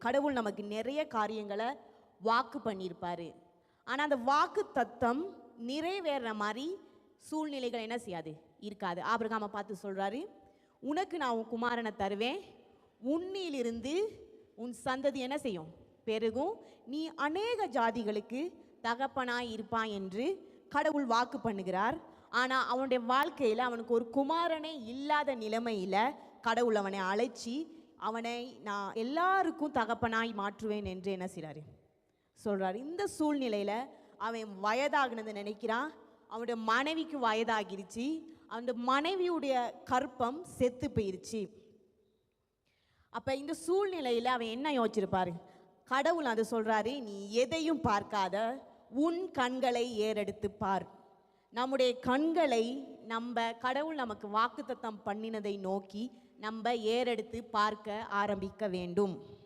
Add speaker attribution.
Speaker 1: கடவுள் நமக்கு நிறைய காரியங்களை வாக்கு பண்ணியிருப்பார். ஆனால் அந்த வாக்கு தத்தம் நிறைவேற மாதிரி சூழ்நிலைகள் என்ன செய்யாது, இருக்காது. ஆபிரகாமை பார்த்து சொல்கிறாரு, உனக்கு நான் உன் குமாரனை தருவேன், உன்னிலிருந்து உன் சந்ததி என்ன செய்யும், பெருகும், நீ அநேக ஜாதிகளுக்கு தகப்பனாய் இருப்பான் என்று கடவுள் வாக்கு பண்ணுகிறார். ஆனால் அவனுடைய வாழ்க்கையில் அவனுக்கு ஒரு குமாரனே இல்லாத நிலைமையில் கடவுள் அவனை அழைச்சி அவனை நான் எல்லாருக்கும் தகப்பனாய் மாற்றுவேன் என்று என்ன செய்கிறாரு சொல்கிறார். இந்த சூழ்நிலையில் அவன் வயதாகினதை நினைக்கிறான். அவனுடைய மனைவிக்கு வயதாகிருச்சு. அந்த மனைவியுடைய கற்பம் செத்து போயிருச்சு. அப்போ இந்த சூழ்நிலையில் அவன் என்ன யோசிச்சிருப்பாரு, கடவுள் அதை சொல்கிறாரு, நீ எதையும் பார்க்காத, உன் கண்களை ஏறெடுத்து பார். நம்முடைய கண்களை கடவுள் நமக்கு வாக்குத்தத்தம் பண்ணினதை நோக்கி நம்ம ஏறெடுத்து பார்க்க ஆரம்பிக்க வேண்டும்.